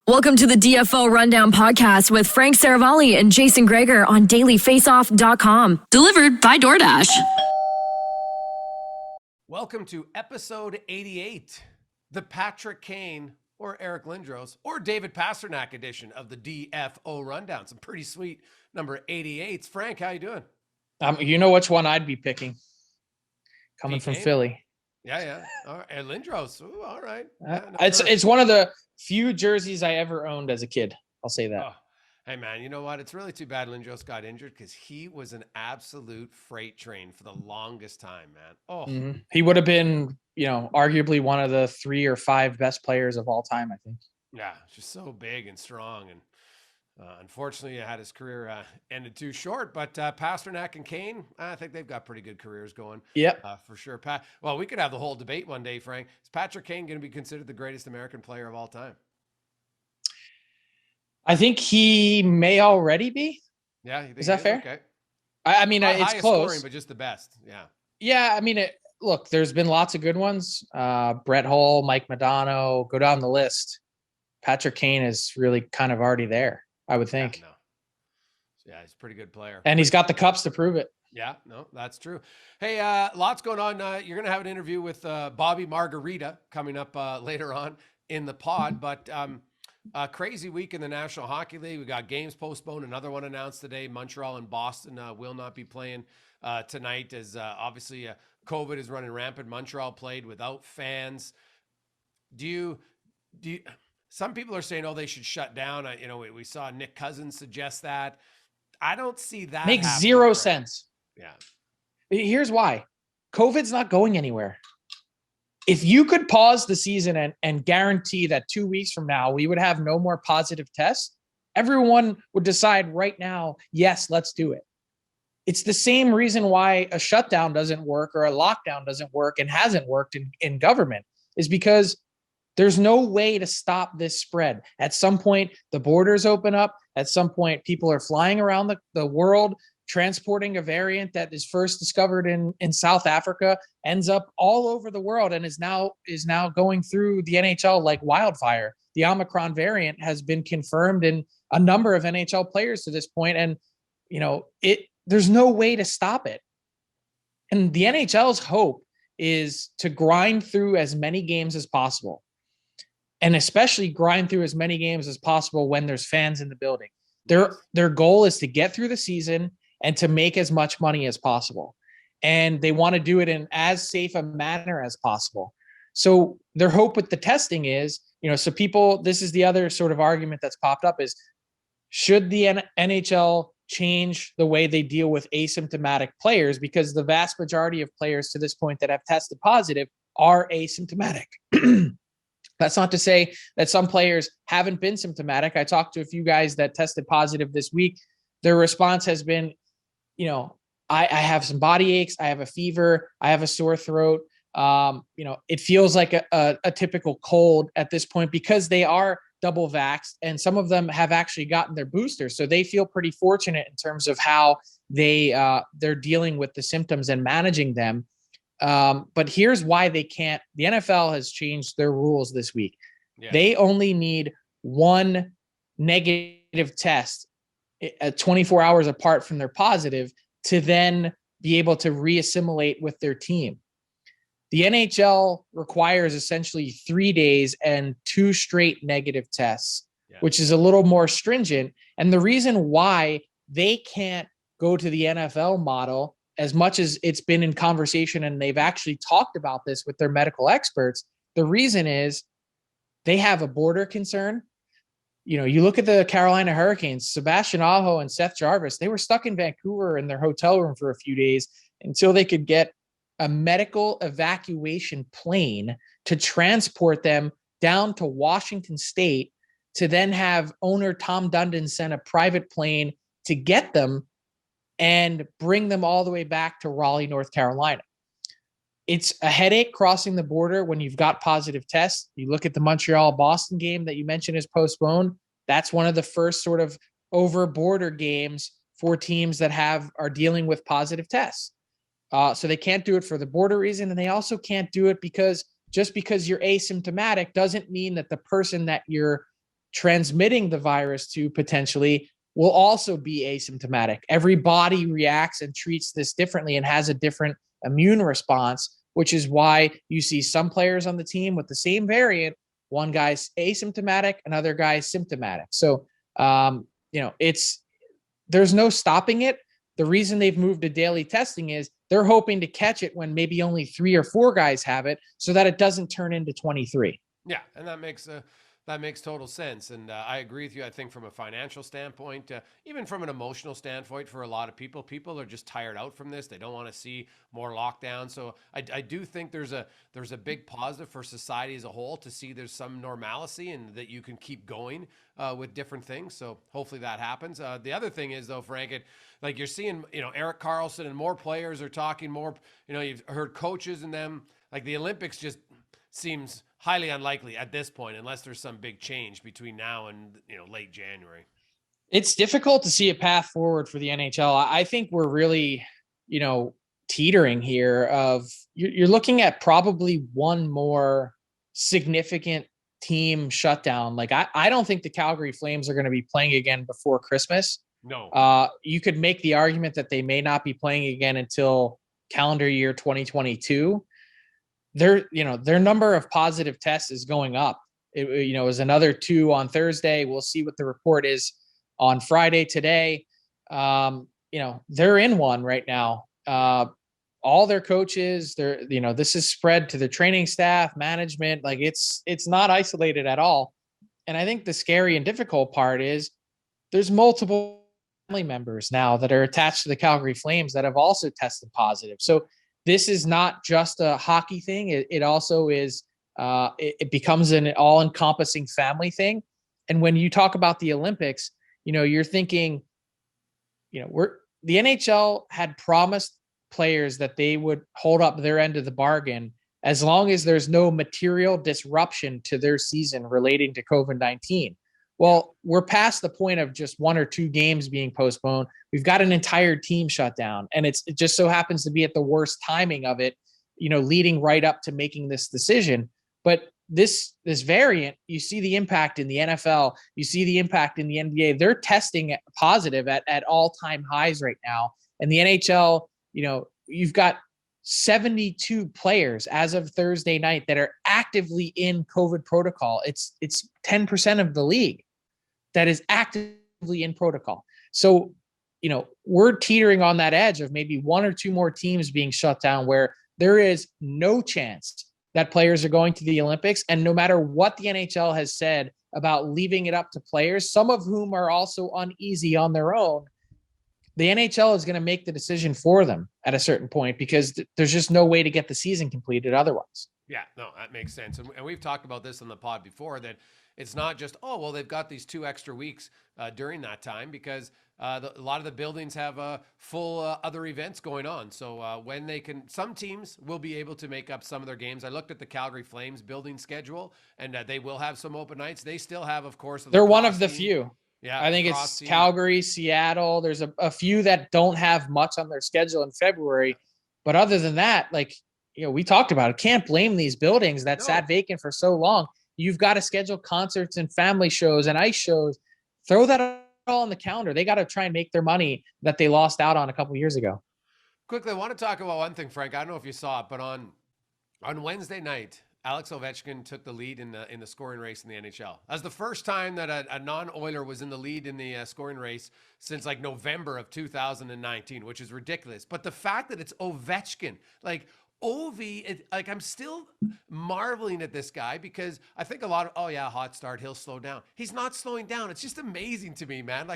Welcome to the DFO Rundown podcast with Frank Saravalli and Jason Gregor on dailyfaceoff.com. Delivered by DoorDash. Welcome to episode 88, the Patrick Kane or Eric Lindros or David Pasternak edition of the DFO Rundown. Some pretty sweet number 88s. Frank, how you doing? You know which one I'd be picking. Coming from Kane? Philly. Yeah. All right. And Lindros. Ooh, all right. It's one of the few jerseys I ever owned as a kid. I'll say that. Oh, hey, man, you know what? It's really too bad Lindros got injured because he was an absolute freight train for the longest time, man. Oh, He would have been, arguably one of the 3 or 5 best players of all time, I think. Yeah, just so big and strong. And unfortunately, had his career ended too short. But Pasternak and Kane, I think they've got pretty good careers going. Yep. For sure. Well, we could have the whole debate one day, Frank. Is Patrick Kane going to be considered the greatest American player of all time? I think he may already be. Yeah. You think is that fair? Okay. I mean, Not it's close. Scoring, but just the best. Yeah. Yeah. I mean, look, there's been lots of good ones. Brett Hull, Mike Modano, go down the list. Patrick Kane is really kind of already there, I would think. Yeah, he's a pretty good player. And he's got the cups to prove it. Yeah, no, that's true. Hey, lots going on. You're going to have an interview with Bobby Margarita coming up later on in the pod. But crazy week in the National Hockey League. We got games postponed. Another one announced today. Montreal and Boston will not be playing tonight as obviously COVID is running rampant. Montreal played without fans. Do you some people are saying, they should shut down. We saw Nick Cousins suggest that. I don't see that. Makes zero sense. Yeah. Here's why. COVID's not going anywhere. If you could pause the season and guarantee that 2 weeks from now, we would have no more positive tests, everyone would decide right now, yes, let's do it. It's the same reason why a shutdown doesn't work or a lockdown doesn't work and hasn't worked in government, is because there's no way to stop this spread. At some point, the borders open up. At some point, people are flying around the world, transporting a variant that is first discovered in South Africa, ends up all over the world, and is now going through the NHL like wildfire. The Omicron variant has been confirmed in a number of NHL players to this point, and there's no way to stop it. And the NHL's hope is to grind through as many games as possible. And especially grind through as many games as possible when there's fans in the building. Their goal is to get through the season and to make as much money as possible. And they want to do it in as safe a manner as possible. So their hope with the testing is, so people, this is the other sort of argument that's popped up is, should the NHL change the way they deal with asymptomatic players? Because the vast majority of players to this point that have tested positive are asymptomatic. That's not to say that some players haven't been symptomatic. I talked to a few guys that tested positive this week. Their response has been, I have some body aches. I have a fever. I have a sore throat. It feels like a typical cold at this point because they are double vaxxed, and some of them have actually gotten their booster. So they feel pretty fortunate in terms of how they're dealing with the symptoms and managing them. But here's why they can't. The NFL has changed their rules this week. Yeah. They only need one negative test 24 hours apart from their positive to then be able to reassimilate with their team. The NHL requires essentially 3 days and 2 straight negative tests, which is a little more stringent. And the reason why they can't go to the NFL model, as much as it's been in conversation and they've actually talked about this with their medical experts, the reason is they have a border concern. You look at the Carolina Hurricanes, Sebastian Aho and Seth Jarvis, they were stuck in Vancouver in their hotel room for a few days until they could get a medical evacuation plane to transport them down to Washington State, to then have owner Tom Dundon send a private plane to get them and bring them all the way back to Raleigh, North Carolina. It's a headache crossing the border when you've got positive tests. You look at the Montreal-Boston game that you mentioned is postponed. That's one of the first sort of over border games for teams that are dealing with positive tests. So they can't do it for the border reason. And they also can't do it because just because you're asymptomatic doesn't mean that the person that you're transmitting the virus to potentially will also be asymptomatic. Every body reacts and treats this differently and has a different immune response, which is why you see some players on the team with the same variant. One guy's asymptomatic, another guy's symptomatic. So, there's no stopping it. The reason they've moved to daily testing is they're hoping to catch it when maybe only 3 or 4 guys have it so that it doesn't turn into 23. Yeah. And that makes total sense. And I agree with you. I think from a financial standpoint, even from an emotional standpoint, for a lot of people are just tired out from this. They don't want to see more lockdown. So I do think there's a big positive for society as a whole to see there's some normalcy and that you can keep going with different things. So hopefully that happens. The other thing is though, Frank, like you're seeing, Erik Karlsson and more players are talking more, you've heard coaches and them, like the Olympics just seems highly unlikely at this point, unless there's some big change between now and, late January. It's difficult to see a path forward for the NHL. I think we're really, teetering here of you're looking at probably one more significant team shutdown. Like I don't think the Calgary Flames are going to be playing again before Christmas. No. You could make the argument that they may not be playing again until calendar year 2022. Their number of positive tests is going up. It was another 2 on Thursday. We'll see what the report is on Friday today. They're in one right now. All their coaches, this is spread to the training staff, management. Like it's not isolated at all. And I think the scary and difficult part is there's multiple family members now that are attached to the Calgary Flames that have also tested positive. So this is not just a hockey thing. It also is, it becomes an all-encompassing family thing. And when you talk about the Olympics, you're thinking, the NHL had promised players that they would hold up their end of the bargain as long as there's no material disruption to their season relating to COVID-19. Well, we're past the point of just 1 or 2 games being postponed. We've got an entire team shut down, and it just so happens to be at the worst timing of it, leading right up to making this decision. But this variant, you see the impact in the NFL, you see the impact in the NBA. They're testing positive at all-time highs right now. And the NHL, you've got 72 players as of Thursday night that are actively in COVID protocol. It's 10% of the league that is actively in protocol. So, we're teetering on that edge of maybe 1 or 2 more teams being shut down where there is no chance that players are going to the Olympics. And no matter what the NHL has said about leaving it up to players, some of whom are also uneasy on their own, the NHL is going to make the decision for them at a certain point because there's just no way to get the season completed otherwise. Yeah, no, that makes sense. And we've talked about this on the pod before, that it's not just, they've got these 2 extra weeks during that time because a lot of the buildings have full other events going on. So when they can, some teams will be able to make up some of their games. I looked at the Calgary Flames building schedule, and they will have some open nights. They still have, of course, they're one of the few. Yeah, I think it's Calgary, Seattle. There's a few that don't have much on their schedule in February. But other than that, we talked about it. Can't blame these buildings that sat vacant for so long. You've got to schedule concerts and family shows and ice shows. Throw that all on the calendar. They got to try and make their money that they lost out on a couple of years ago. Quickly, I want to talk about one thing, Frank. I don't know if you saw it, but on Wednesday night, Alex Ovechkin took the lead in the scoring race in the NHL. That's the first time that a non-Oiler was in the lead in the scoring race since November of 2019, which is ridiculous. But the fact that it's Ovechkin, Ovi, I'm still marveling at this guy because I think a lot of, hot start, he'll slow down. He's not slowing down. It's just amazing to me, man.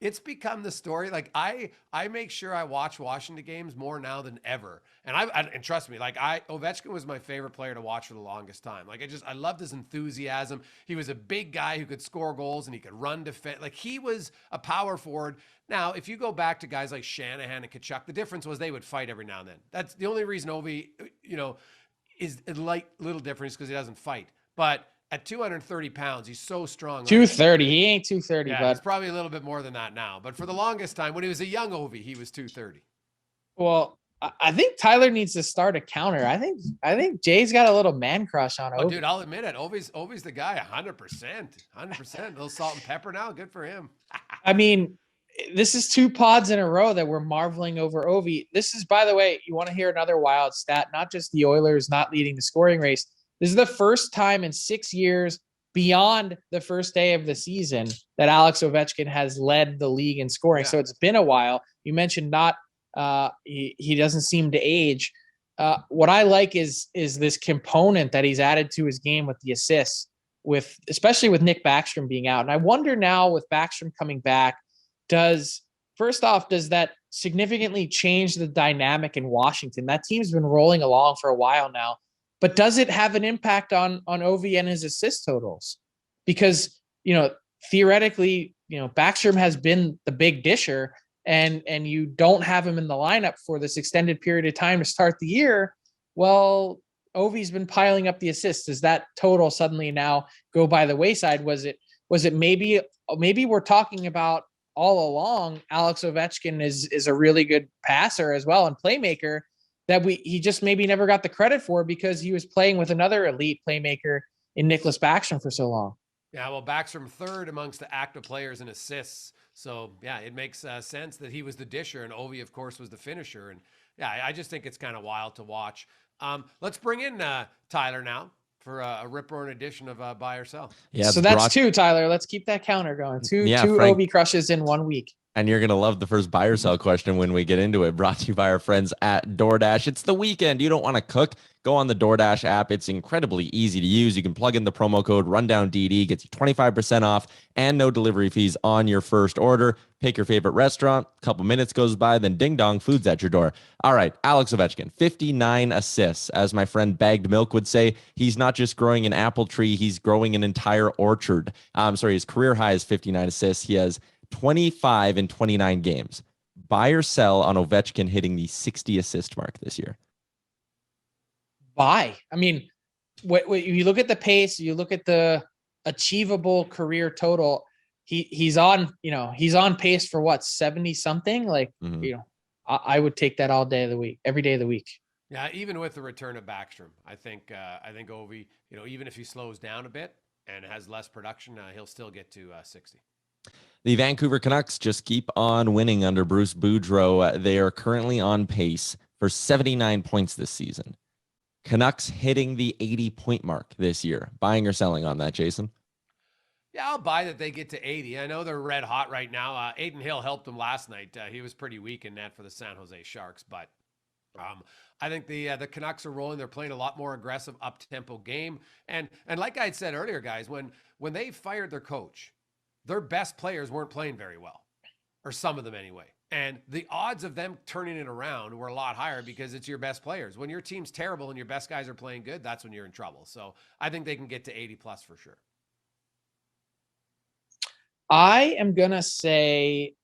It's become the story. I make sure I watch Washington games more now than ever. And trust me, Ovechkin was my favorite player to watch for the longest time. I loved his enthusiasm. He was a big guy who could score goals and he could run defense. He was a power forward. Now, if you go back to guys like Shanahan and Tkachuk, the difference was they would fight every now and then. That's the only reason Ovi, is a little different because he doesn't fight. But at 230 pounds, he's so strong. 230. He ain't 230, yeah, but he's probably a little bit more than that now. But for the longest time, when he was a young Ovi, he was 230. Well, I think Tyler needs to start a counter. I think Jay's got a little man crush on Ovi. Oh, dude, I'll admit it. Ovi's the guy, 100%. 100%. A little salt and pepper now. Good for him. I mean, this is 2 pods in a row that we're marveling over Ovi. This is, by the way, you want to hear another wild stat, not just the Oilers not leading the scoring race. This is the first time in 6 years beyond the first day of the season that Alex Ovechkin has led the league in scoring. Yeah. So it's been a while. You mentioned he doesn't seem to age. What I like is this component that he's added to his game with the assists, especially with Nick Backstrom being out. And I wonder now with Backstrom coming back, does that significantly change the dynamic in Washington? That team's been rolling along for a while now, but does it have an impact on Ovi and his assist totals? Because, theoretically, Backstrom has been the big disher, and you don't have him in the lineup for this extended period of time to start the year. Well, Ovi's been piling up the assists. Does that total suddenly now go by the wayside? Was it maybe we're talking about all along Alex Ovechkin is a really good passer as well and playmaker that he just maybe never got the credit for because he was playing with another elite playmaker in Nicholas Backstrom for so long. Yeah, well, Backstrom third amongst the active players in assists. So, yeah, it makes sense that he was the disher and Ovi, of course, was the finisher. And, yeah, I just think it's kind of wild to watch. Let's bring in Tyler now for a rip-roaring edition of Buy or Sell. Yeah, so that's 2, Tyler. Let's keep that counter going. Two Ovi crushes in 1 week. And you're going to love the first buy or sell question when we get into it. Brought to you by our friends at DoorDash. It's the weekend. You don't want to cook? Go on the DoorDash app. It's incredibly easy to use. You can plug in the promo code RundownDD, gets you 25% off and no delivery fees on your first order. Pick your favorite restaurant. A couple minutes goes by, then ding dong, food's at your door. All right, Alex Ovechkin, 59 assists. As my friend Bagged Milk would say, he's not just growing an apple tree, he's growing an entire orchard. His career high is 59 assists. He has 25 in 29 games. Buy or sell on Ovechkin hitting the 60 assist mark this year? Buy. I mean, what you look at the pace, you look at the achievable career total. He's on pace for what, 70 something? Like, I would take that all day of the week, every day of the week. Yeah, even with the return of Backstrom, I think Ovi, even if he slows down a bit and has less production, he'll still get to 60. The Vancouver Canucks just keep on winning under Bruce Boudreau. They are currently on pace for 79 points this season. Canucks hitting the 80-point mark this year. Buying or selling on that, Jason? Yeah, I'll buy that they get to 80. I know they're red hot right now. Aiden Hill helped them last night. He was pretty weak in net for the San Jose Sharks, but I think the Canucks are rolling. They're playing a lot more aggressive, up-tempo game. And like I had said earlier, guys, when they fired their coach, their best players weren't playing very well, or some of them anyway. And the odds of them turning it around were a lot higher because it's your best players. When your team's terrible and your best guys are playing good, that's when you're in trouble. So I think they can get to 80 plus for sure. I am going to say,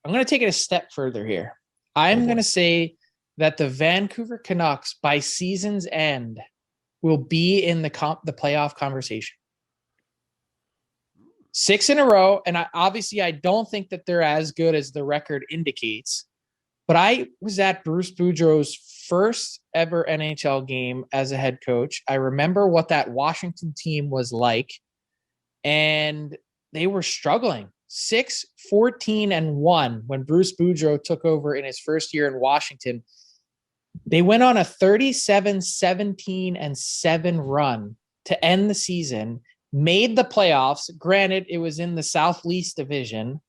I'm going to take it a step further here. I'm going to say that the Vancouver Canucks by season's end will be in the playoff conversation. 6 in a row, and I don't think that they're as good as the record indicates, but I was at Bruce Boudreau's first ever NHL game as a head coach. I remember what that Washington team was like, and they were struggling. 6-14-1 when Bruce Boudreau took over in his first year in Washington. They went on a 37-17-7 run to end the season, made the playoffs. Granted, it was in the Southeast Division,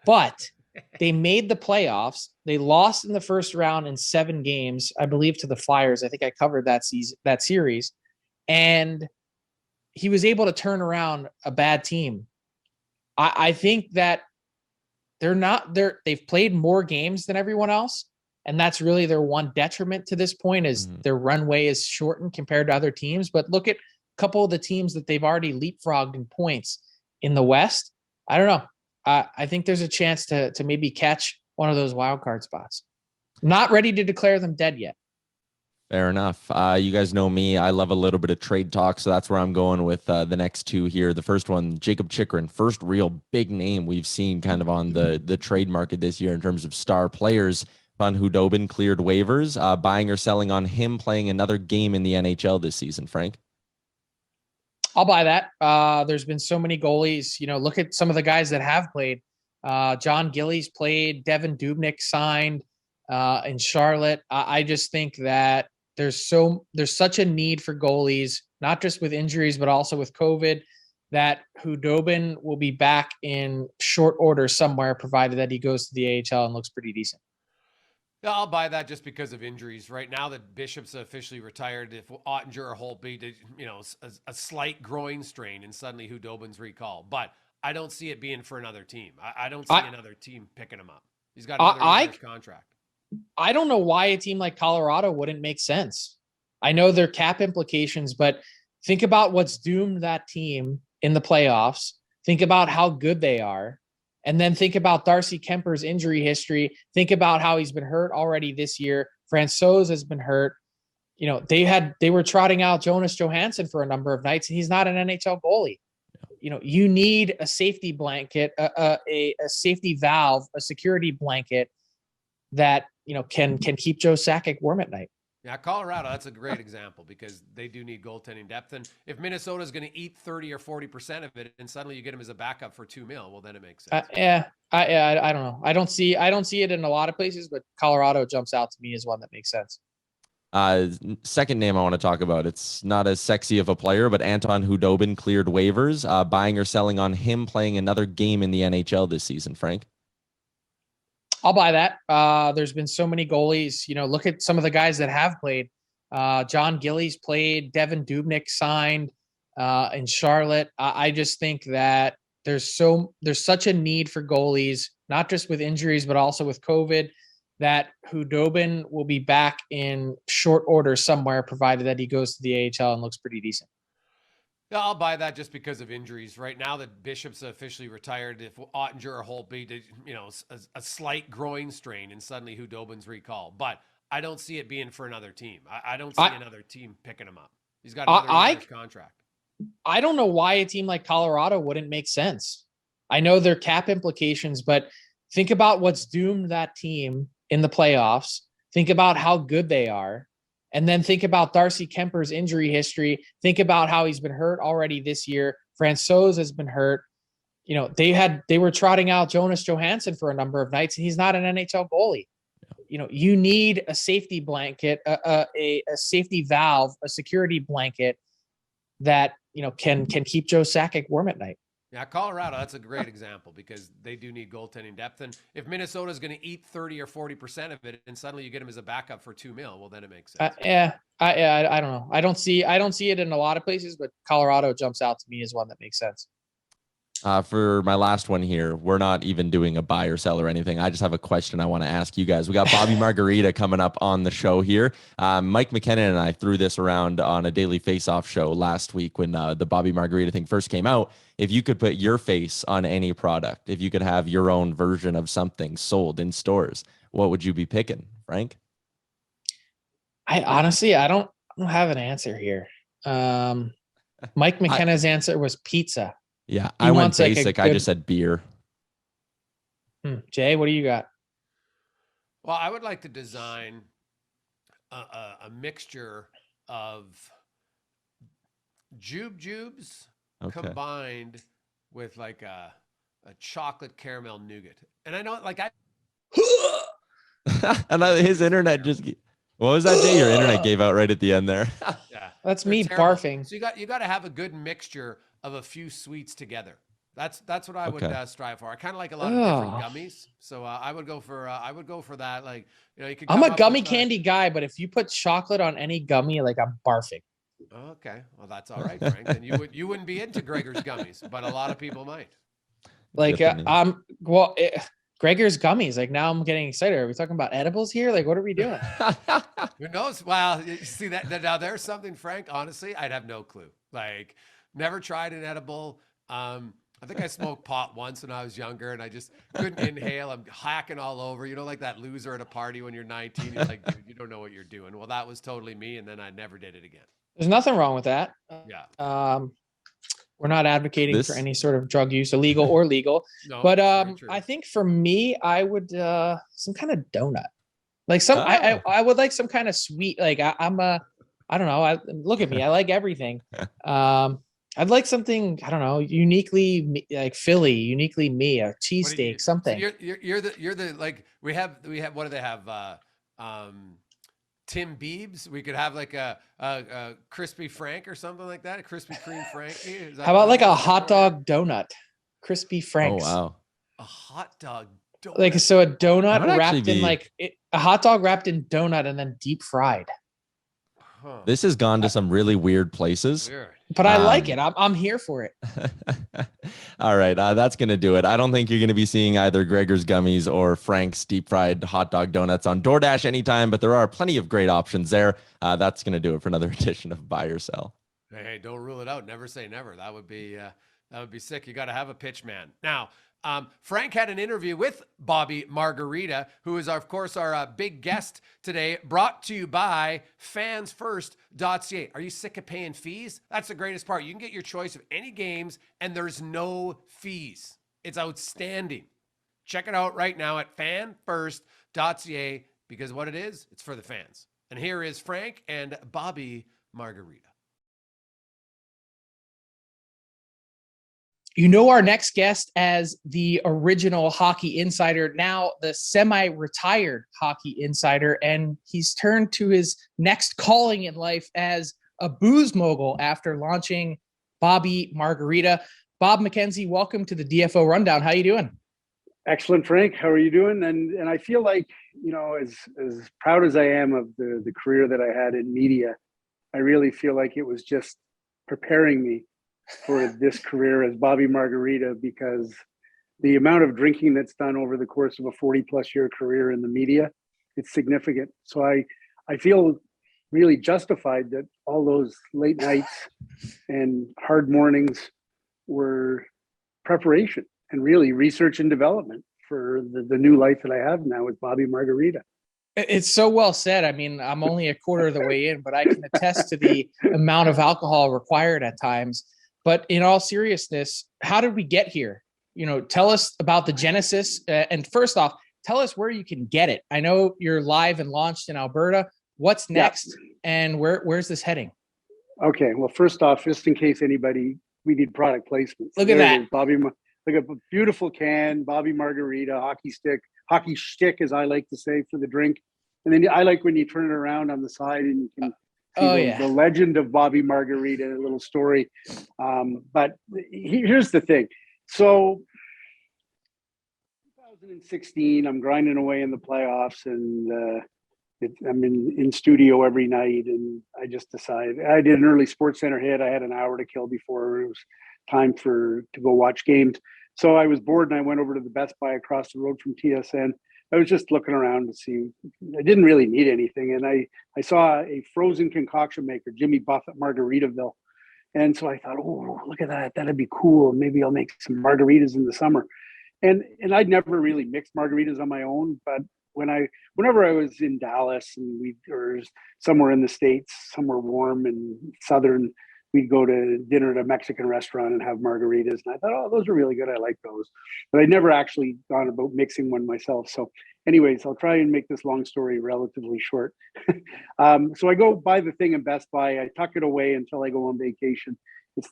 but they made the playoffs. They lost in the first round in 7 games, I believe, to the Flyers. I think I covered that series. And he was able to turn around a bad team. I think that they've played more games than everyone else. And that's really their one detriment to this point is their runway is shortened compared to other teams. But look at couple of the teams that they've already leapfrogged in points in the West. I don't know. I think there's a chance to maybe catch one of those wild card spots. Not ready to declare them dead yet. Fair enough. You guys know me. I love a little bit of trade talk, so that's where I'm going with the next 2 here. The first one, Jacob Chychrun, first real big name we've seen kind of on the trade market this year in terms of star players. On Hudobin cleared waivers, buying or selling on him playing another game in the NHL this season, Frank? I'll buy that. There's been so many goalies. Look at some of the guys that have played. John Gillies played. Devin Dubnyk signed in Charlotte. I just think that there's such a need for goalies, not just with injuries, but also with COVID, that Hudobin will be back in short order somewhere, provided that he goes to the AHL and looks pretty decent. Yeah, I'll buy that just because of injuries. Right now that Bishop's officially retired, if Ottinger or Holtby did, a slight groin strain and suddenly Hudobin's recalled. But I don't see it being for another team. I don't see another team picking him up. He's got another year's contract. I don't know why a team like Colorado wouldn't make sense. I know their cap implications, but think about what's doomed that team in the playoffs. Think about how good they are. And then think about Darcy Kemper's injury history. Think about how he's been hurt already this year. Francouz has been hurt. They were trotting out Jonas Johansson for a number of nights, and he's not an NHL goalie. You need a safety blanket, a safety valve, a security blanket that can keep Joe Sakic warm at night. Yeah, Colorado, that's a great example because they do need goaltending depth. And if Minnesota is going to eat 30 or 40% of it and suddenly you get him as a backup for $2 million, well, then it makes sense. I don't know. I don't see it in a lot of places, but Colorado jumps out to me as one that makes sense. Second name I want to talk about. It's not as sexy of a player, but Anton Hudobin cleared waivers, buying or selling on him playing another game in the NHL this season, Frank? I'll buy that. There's been so many goalies. Look at some of the guys that have played. John Gillies played. Devin Dubnyk signed in Charlotte. I just think that there's such a need for goalies, not just with injuries, but also with COVID, that Hudobin will be back in short order somewhere, provided that he goes to the AHL and looks pretty decent. Yeah, I'll buy that just because of injuries. Right now that Bishop's officially retired, if Ottinger or Holtby did, a slight groin strain and suddenly Hudobin's recalled. But I don't see it being for another team. I don't see another team picking him up. He's got another year's contract. I don't know why a team like Colorado wouldn't make sense. I know their cap implications, but think about what's doomed that team in the playoffs. Think about how good they are. And then think about Darcy Kemper's injury history. Think about how he's been hurt already this year. Francouz has been hurt. They were trotting out Jonas Johansson for a number of nights, and he's not an NHL goalie. You need a safety blanket, a safety valve, a security blanket that can keep Joe Sakic warm at night. Yeah, Colorado, that's a great example because they do need goaltending depth. And if Minnesota is going to eat 30 or 40% of it and suddenly you get him as a backup for $2 million, well, then it makes sense. I don't know. I don't see it in a lot of places, but Colorado jumps out to me as one that makes sense. For my last one here, we're not even doing a buy or sell or anything. I just have a question I want to ask you guys. We got Bobby Margarita coming up on the show here. Mike McKenna and I threw this around on a daily face-off show last week when the Bobby Margarita thing first came out. If you could put your face on any product, if you could have your own version of something sold in stores, what would you be picking, Frank? I honestly don't have an answer here. Mike McKenna's answer was pizza. Yeah, I went basic. I just said beer. Jay, what do you got? Well, I would like to design a mixture of jubes combined with like a chocolate caramel nougat. And I know, like and his internet just. What was that, Jay? Your internet gave out right at the end there. Yeah, that's me barfing. So you got to have a good mixture of a few sweets together. That's what I would strive for. I kind of like a lot of different gummies, so I would go for that. Like you could. I'm a gummy candy guy, but if you put chocolate on any gummy, like I'm barfing. Okay, well that's all right, Frank. Then you wouldn't be into Gregor's gummies, but a lot of people might. Like Gregor's gummies. Like now I'm getting excited. Are we talking about edibles here? Like what are we doing? Who knows? Well, you see that now there's something, Frank. Honestly, I'd have no clue. Like never tried an edible. I think I smoked pot once when I was younger and I just couldn't inhale. I'm hacking all over, like that loser at a party when you're 19. You're like, dude, you don't know what you're doing. Well, that was totally me. And then I never did it again. There's nothing wrong with that. Yeah. We're not advocating for any sort of drug use, illegal or legal. No, but I think for me, I would some kind of donut. Like I would like some kind of sweet, like I don't know. Look at me. I like everything. I'd like something, I don't know, uniquely like Philly, uniquely me, a cheesesteak, something. So you're the like we have what do they have? Tim Biebs. We could have like a crispy Frank or something like that. A Krispy Kreme Frankie. How about like a hot dog donut? Crispy Franks. Oh wow. A hot dog donut. Like so a donut wrapped in a hot dog wrapped in donut and then deep fried. Huh. This has gone to some really weird places. Weird. But I like it. I'm here for it. All right. That's going to do it. I don't think you're going to be seeing either Gregor's Gummies or Frank's deep fried hot dog donuts on DoorDash anytime, but there are plenty of great options there. That's going to do it for another edition of Buy or Sell. Hey, don't rule it out. Never say never. That would be sick. You got to have a pitch man. Now, Frank had an interview with Bobby Margarita, who is, of course, our big guest today, brought to you by fansfirst.ca. Are you sick of paying fees? That's the greatest part. You can get your choice of any games, and there's no fees. It's outstanding. Check it out right now at fanfirst.ca, because what it is, it's for the fans. And here is Frank and Bobby Margarita. You know our next guest as the original hockey insider, now the semi-retired hockey insider, and he's turned to his next calling in life as a booze mogul after launching Bobby Margarita. Bob McKenzie, welcome to the DFO Rundown. How you doing? Excellent, Frank. How are you doing? And I feel like, you know, as proud as I am of the career that I had in media, I really feel like it was just preparing me for this career as Bobby Margarita, because the amount of drinking that's done over the course of a 40-plus year career in the media, it's significant. So I feel really justified that all those late nights and hard mornings were preparation and really research and development for the new life that I have now with Bobby Margarita. It's so well said. I mean, I'm only a quarter of the way in, but I can attest to the amount of alcohol required at times. But in all seriousness, how did we get here? You know, tell us about the genesis. And first off, tell us where you can get it. I know you're live and launched in Alberta. What's next? Yeah. And where's this heading? Okay. Well, first off, just in case we need product placements. Look at that. Bobby, look at a beautiful can, Bobby Margarita, hockey stick, as I like to say, for the drink. And then I like when you turn it around on the side and you can the legend of Bobby Margarita, a little story. But here's the thing. So 2016, I'm grinding away in the playoffs, and I'm in studio every night, and I just decided I did an early Sports Center hit. I had an hour to kill before it was time to go watch games. So I was bored, and I went over to the Best Buy across the road from TSN. I was just looking around to see. I didn't really need anything, and I saw a frozen concoction maker, Jimmy Buffett Margaritaville, and so I thought, oh, look at that, that'd be cool. Maybe I'll make some margaritas in the summer. And I'd never really mixed margaritas on my own, but whenever I was in Dallas or somewhere in the States, somewhere warm and southern, we'd go to dinner at a Mexican restaurant and have margaritas. And I thought, oh, those are really good. I like those. But I'd never actually gone about mixing one myself. So anyways, I'll try and make this long story relatively short. So I go buy the thing in Best Buy. I tuck it away until I go on vacation. It's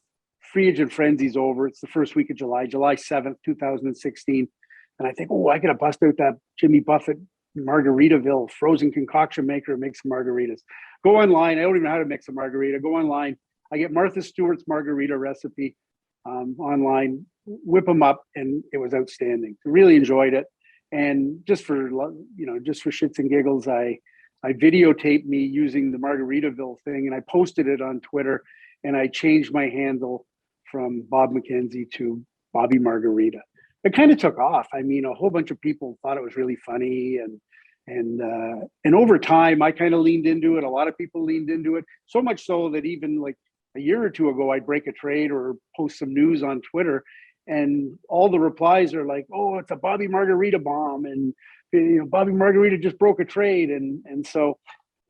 free agent frenzy's over. It's the first week of July 7th, 2016. And I think, oh, I got to bust out that Jimmy Buffett Margaritaville frozen concoction maker and make some margaritas. Go online. I don't even know how to mix a margarita. Go online. I get Martha Stewart's margarita recipe online, whip them up, and it was outstanding. I really enjoyed it. And just for shits and giggles, I videotaped me using the Margaritaville thing, and I posted it on Twitter, and I changed my handle from Bob McKenzie to Bobby Margarita. It kind of took off. I mean, a whole bunch of people thought it was really funny, and over time, I kind of leaned into it. A lot of people leaned into it, so much so that even like a year or two ago, I'd break a trade or post some news on Twitter, and all the replies are like, "Oh, it's a Bobby Margarita bomb," and Bobby Margarita just broke a trade, and so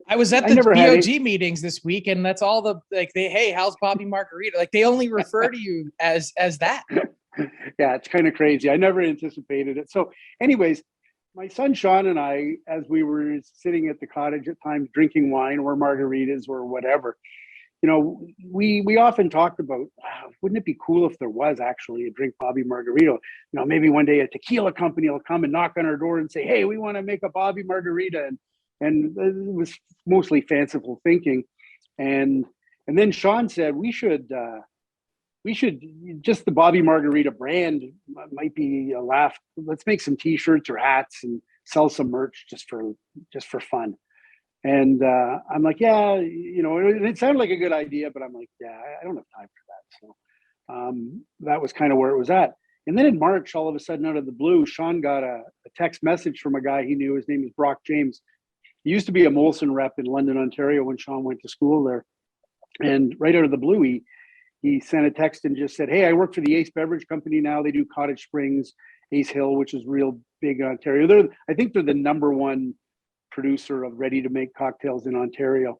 I was at the BOG meetings this week, and that's all hey, how's Bobby Margarita? Like they only refer to you as that. Yeah, it's kind of crazy. I never anticipated it. So, anyways, my son Sean and I, as we were sitting at the cottage at times drinking wine or margaritas or whatever, we often talked about, wow, wouldn't it be cool if there was actually a drink Bobby Margarita? Maybe one day a tequila company will come and knock on our door and say, hey, we want to make a Bobby Margarita. And it was mostly fanciful thinking. And then Sean said, we should just the Bobby Margarita brand might be a laugh. Let's make some T-shirts or hats and sell some merch just for fun. And I'm like, yeah, it sounded like a good idea, but I'm like, yeah, I don't have time for that. So that was kind of where it was at. And then in March, all of a sudden, out of the blue, Sean got a text message from a guy he knew. His name is Brock James. He used to be a Molson rep in London, Ontario, when Sean went to school there. And right out of the blue, he sent a text and just said, hey, I work for the Ace Beverage Company now. They do Cottage Springs, Ace Hill, which is real big in Ontario. I think they're the number one producer of ready-to-make cocktails in Ontario.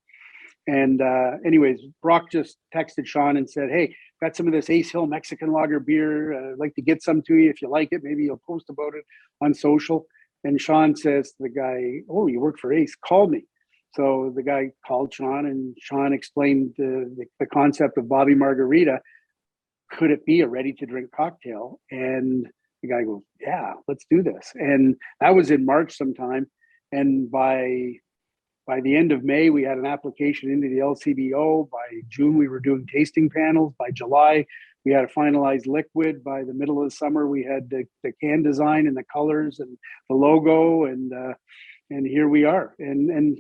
And anyways, Brock just texted Sean and said, hey, got some of this Ace Hill Mexican lager beer. I'd like to get some to you. If you like it, maybe you'll post about it on social. And Sean says to the guy, oh, you work for Ace, call me. So the guy called Sean, and Sean explained the concept of Bobby Margarita. Could it be a ready-to-drink cocktail? And the guy goes, yeah, let's do this. And that was in March sometime. And by the end of May, we had an application into the LCBO. By June, we were doing tasting panels. By July, we had a finalized liquid. By the middle of the summer, we had the can design and the colors and the logo. And here we are. And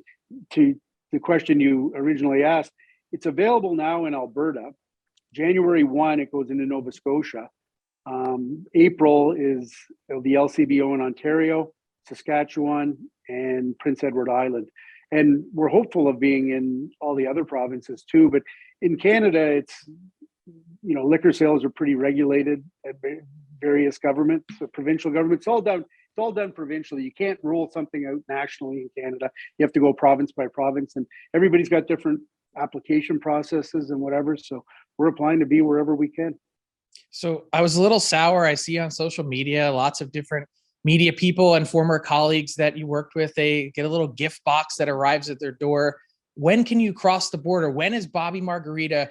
to the question you originally asked, it's available now in Alberta. January 1, it goes into Nova Scotia. April is the LCBO in Ontario, Saskatchewan, and Prince Edward Island. And we're hopeful of being in all the other provinces too. But in Canada, it's, liquor sales are pretty regulated at various governments, provincial governments. It's all done provincially. You can't roll something out nationally in Canada. You have to go province by province, and everybody's got different application processes and whatever. So we're applying to be wherever we can. So I was a little sour. I see on social media, lots of different media people and former colleagues that you worked with, they get a little gift box that arrives at their door. When can you cross the border? When is Bobby Margarita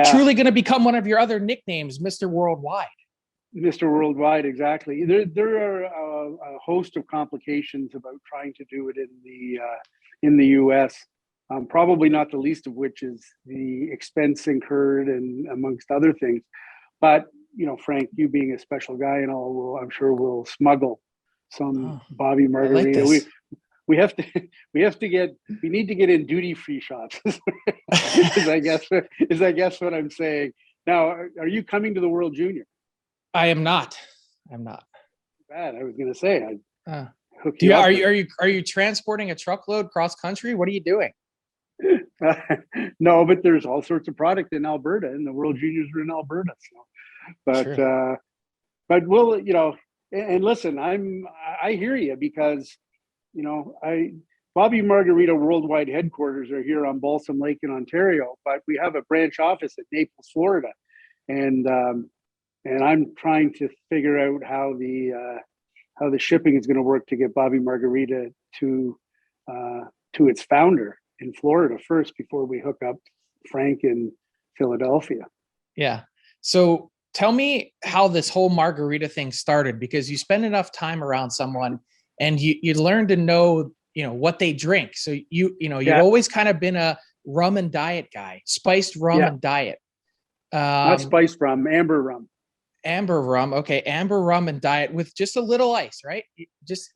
truly going to become one of your other nicknames, Mr. Worldwide? Mr. Worldwide, exactly. There are a host of complications about trying to do it in the U.S. Probably not the least of which is the expense incurred, and amongst other things. But Frank, you being a special guy and all, I'm sure we'll smuggle some Bobby Margarita. Like we need to get in duty-free shops. is I guess what I'm saying. Now, are you coming to the World Junior? I am not. Bad. I was going to say. Are you transporting a truckload cross country? What are you doing? No, but there's all sorts of product in Alberta, and the World Juniors are in Alberta. So, but we'll, and listen, I hear you, because, Bobby Margarita Worldwide headquarters are here on Balsam Lake in Ontario, but we have a branch office at Naples, Florida, and I'm trying to figure out how the shipping is going to work to get Bobby Margarita to its founder in Florida first, before we hook up Frank in Philadelphia. Yeah. So tell me how this whole margarita thing started, because you spend enough time around someone and you learn to know, what they drink. So you've always kind of been a rum and diet guy, spiced rum and diet. Not spiced rum, amber rum. Amber rum. Okay. Amber rum and diet with just a little ice, right?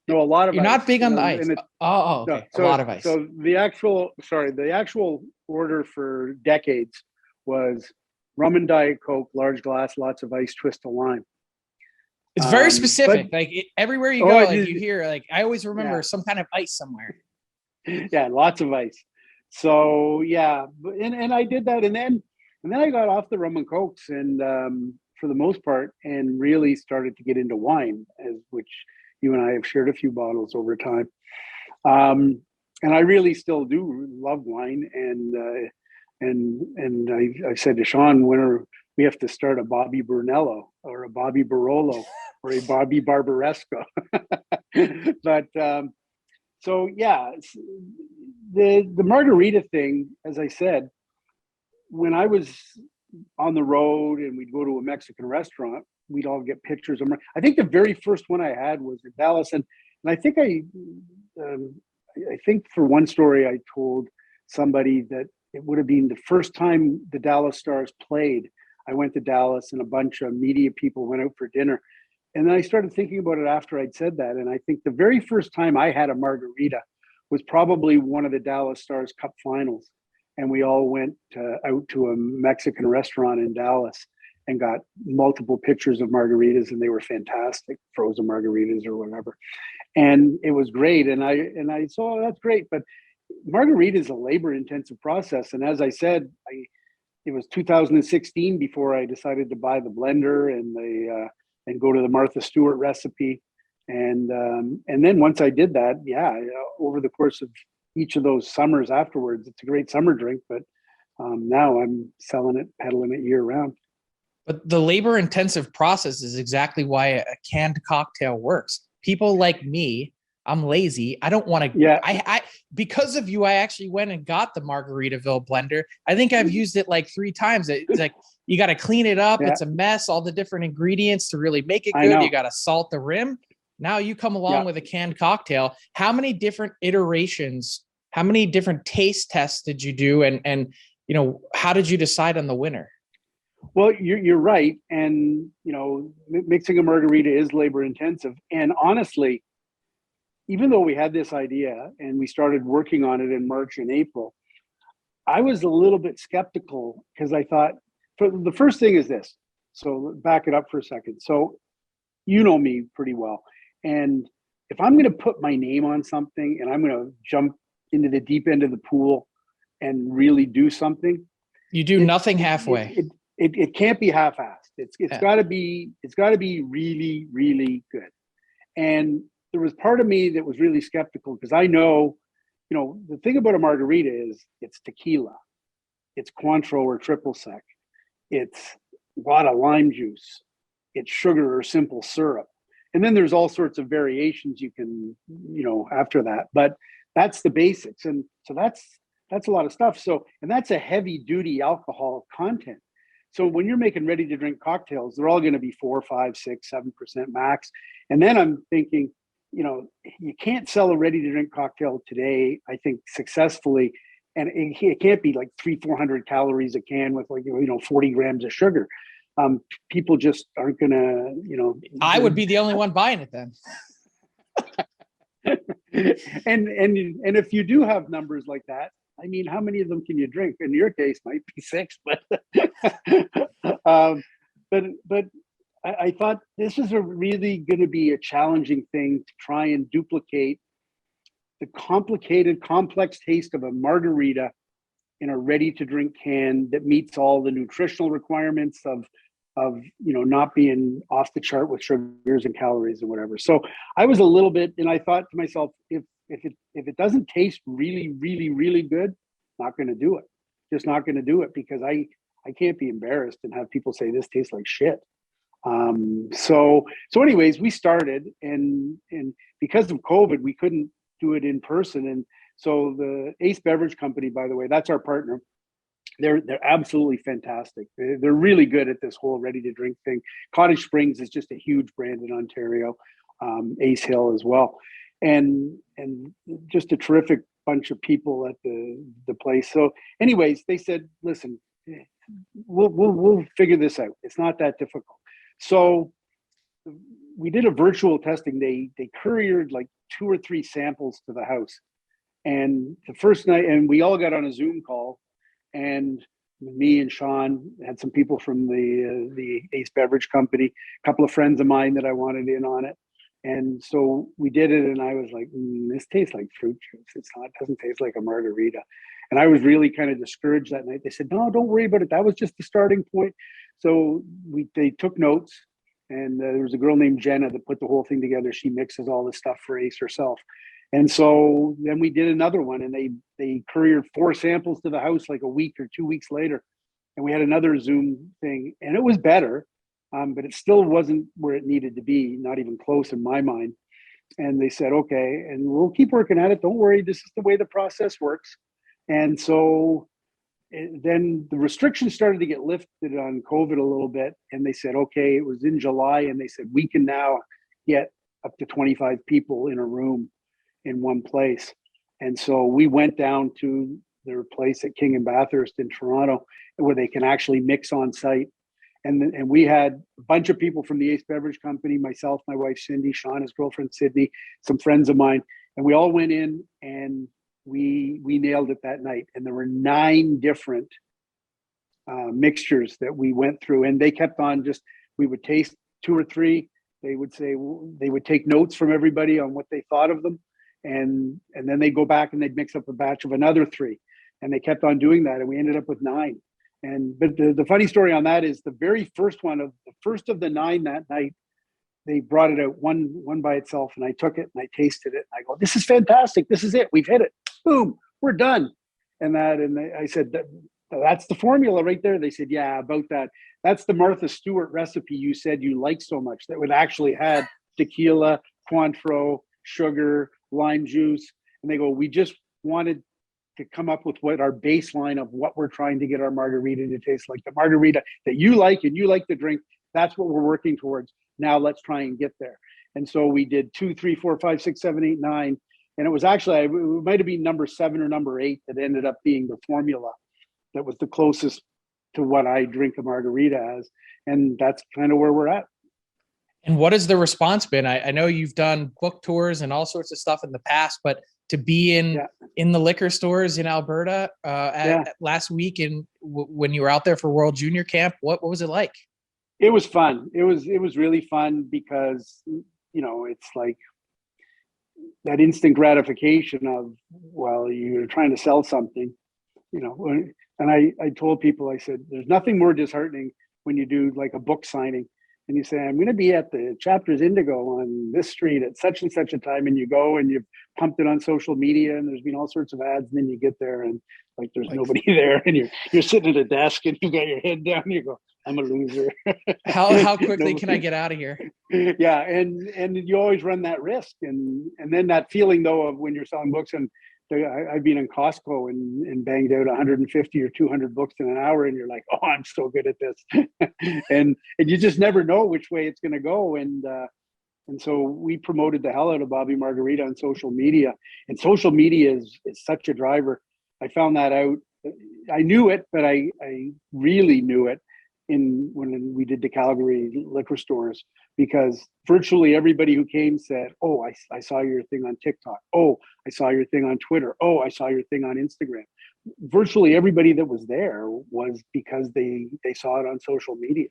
A lot of you're ice. Not big on the ice. Okay. No, a lot of ice. So the actual order for decades was rum and Diet Coke, large glass, lots of ice, twist of lime. It's very specific. Everywhere you go, you hear, I always remember some kind of ice somewhere. Yeah, lots of ice. So and I did that, and then I got off the rum and cokes, and for the most part, and really started to get into wine, which you and I have shared a few bottles over time. And I really still do love wine, and I said to Sean, we have to start a Bobby Brunello or a Bobby Barolo or a Bobby Barbaresco. But so yeah, the margarita thing, as I said, when I was on the road and we'd go to a Mexican restaurant, we'd all get pictures of. I think the very first one I had was in Dallas, and I think I think for one story I told somebody that it would have been the first time the Dallas Stars played. I went to Dallas and a bunch of media people went out for dinner. And then I started thinking about it after I'd said that. And I think the very first time I had a margarita was probably one of the Dallas Stars Cup finals. And we all went out to a Mexican restaurant in Dallas and got multiple pictures of margaritas, and they were fantastic, frozen margaritas or whatever. And it was great. And I saw, oh, that's great. But margarita is a labor intensive process. And as I said, it was 2016 before I decided to buy the blender and go to the Martha Stewart recipe. And then once I did that, over the course of each of those summers afterwards, it's a great summer drink, but now I'm selling it, peddling it year round. But the labor intensive process is exactly why a canned cocktail works. People like me, I'm lazy. I don't want to. Yeah. I because of you, I actually went and got the Margaritaville blender. I think I've used it like 3 times. It's like you got to clean it up. Yeah. It's a mess. All the different ingredients to really make it good. You got to salt the rim. Now you come along with a canned cocktail. How many different iterations? How many different taste tests did you do? And how did you decide on the winner? Well, you're right. And, mixing a margarita is labor intensive. And honestly, even though we had this idea and we started working on it in March and April, I was a little bit skeptical because I thought, the first thing is this. So back it up for a second. So you know me pretty well. And if I'm going to put my name on something and I'm going to jump into the deep end of the pool and really do something, you do nothing halfway. It can't be half-assed. It's got to be really, really good. And there was part of me that was really skeptical because I know, the thing about a margarita is it's tequila, it's Cointreau or triple sec, it's a lot of lime juice, it's sugar or simple syrup. And then there's all sorts of variations you can, after that. But that's the basics. And so that's a lot of stuff. So, and that's a heavy duty alcohol content. So when you're making ready to drink cocktails, they're all going to be 4, 5, 6, 7% max. And then I'm thinking, you can't sell a ready to drink cocktail today, I think, successfully. And it can't be like 300-400 calories a can with 40 grams of sugar. People just aren't going to, I would be the only one buying it then. and if you do have numbers like that, I mean, how many of them can you drink? In your case, might be 6, but but I thought this is really going to be a challenging thing to try and duplicate the complicated, complex taste of a margarita in a ready-to-drink can that meets all the nutritional requirements of not being off the chart with sugars and calories and whatever. So I was a little bit, and I thought to myself, if it doesn't taste really, really, really good, not going to do it. Just not going to do it because I can't be embarrassed and have people say this tastes like shit. So anyways, we started and because of COVID, we couldn't do it in person. And so the Ace Beverage Company, by the way, that's our partner. They're absolutely fantastic. They're really good at this whole ready to drink thing. Cottage Springs is just a huge brand in Ontario. Ace Hill as well. And just a terrific bunch of people at the place. So anyways, they said, listen, we'll figure this out. It's not that difficult. So we did a virtual testing. They couriered like 2 or 3 samples to the house. And the first night, and we all got on a Zoom call, and me and Sean had some people from the Ace Beverage Company, a couple of friends of mine that I wanted in on it. And so we did it, and I was like, this tastes like fruit juice. It doesn't taste like a margarita. And I was really kind of discouraged that night. They said, no, don't worry about it. That was just the starting point. So they took notes, and there was a girl named Jenna that put the whole thing together. She mixes all this stuff for Ace herself. And so then we did another one, and they couriered 4 samples to the house like a week or 2 weeks later. And we had another Zoom thing, and it was better. But it still wasn't where it needed to be, not even close in my mind. And they said, okay, and we'll keep working at it. Don't worry. This is the way the process works. And so then the restrictions started to get lifted on COVID a little bit. And they said, okay, it was in July. And they said, we can now get up to 25 people in a room in one place. And so we went down to their place at King and Bathurst in Toronto, where they can actually mix on site. And we had a bunch of people from the Ace Beverage Company, myself, my wife, Cindy, Sean, his girlfriend, Sydney, some friends of mine. And we all went in and we nailed it that night. And there were 9 different mixtures that we went through. And they kept on we would taste 2 or 3. They would say, they would take notes from everybody on what they thought of them. And then they'd go back and they'd mix up a batch of another 3. And they kept on doing that. And we ended up with 9. But the funny story on that is the very first of the 9 that night, they brought it out one by itself, and I took it and I tasted it. And I go, this is fantastic. This is it. We've hit it. Boom, we're done. And I said, that's the formula right there. They said, yeah, about that. That's the Martha Stewart recipe you said you like so much, that would actually had tequila, Cointreau, sugar, lime juice. And they go, we just wanted to come up with what our baseline of what we're trying to get our margarita to taste like. The margarita that you like and you like to drink, that's what we're working towards. Now let's try and get there. And so we did 2, 3, 4, 5, 6, 7, 8, 9. And it was actually, it might have been number 7 or number 8 that ended up being the formula that was the closest to what I drink a margarita as. And that's kind of where we're at. And what has the response been? I know you've done book tours and all sorts of stuff in the past, but to be in the liquor stores in Alberta last week, and when you were out there for World Junior Camp, what was it like? It was fun. It was really fun because, it's like that instant gratification of, well, you're trying to sell something, and I told people, I said, there's nothing more disheartening when you do like a book signing and you say, I'm going to be at the Chapters Indigo on this street at such and such a time. And you go and you've pumped it on social media and there's been all sorts of ads. And then you get there and like, there's nobody there and you're sitting at a desk and you got your head down and you go, I'm a loser. How quickly can I get out of here? Yeah. And you always run that risk. And then that feeling though, of when you're selling books, and I've been in Costco and banged out 150 or 200 books in an hour, and you're like, oh, I'm so good at this. and you just never know which way it's going to go. And so we promoted the hell out of Bobby Margarita on social media, and social media is such a driver. I found that out. I knew it, but I really knew it when we did the Calgary liquor stores, because virtually everybody who came said, oh, I saw your thing on TikTok. Oh, I saw your thing on Twitter. Oh, I saw your thing on Instagram. Virtually everybody that was there was because they saw it on social media.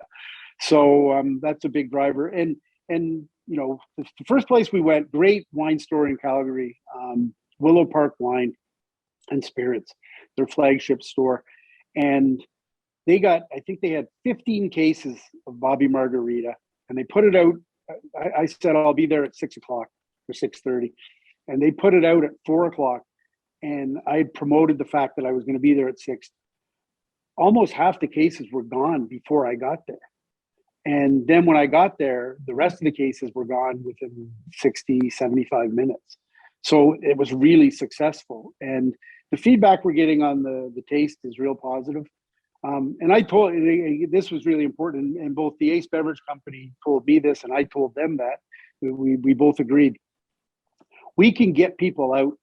So that's a big driver. And the first place we went, great wine store in Calgary, Willow Park Wine and Spirits, their flagship store. And I think they had 15 cases of Bobby Margarita, and they put it out. I said, I'll be there at 6 o'clock or 6:30. And they put it out at 4 o'clock. And I promoted the fact that I was going to be there at 6. Almost half the cases were gone before I got there. And then when I got there, the rest of the cases were gone within 60, 75 minutes. So it was really successful. And the feedback we're getting on the taste is real positive. And I told, this was really important, and both the Ace Beverage Company told me this, and I told them that. We both agreed. We can get people out,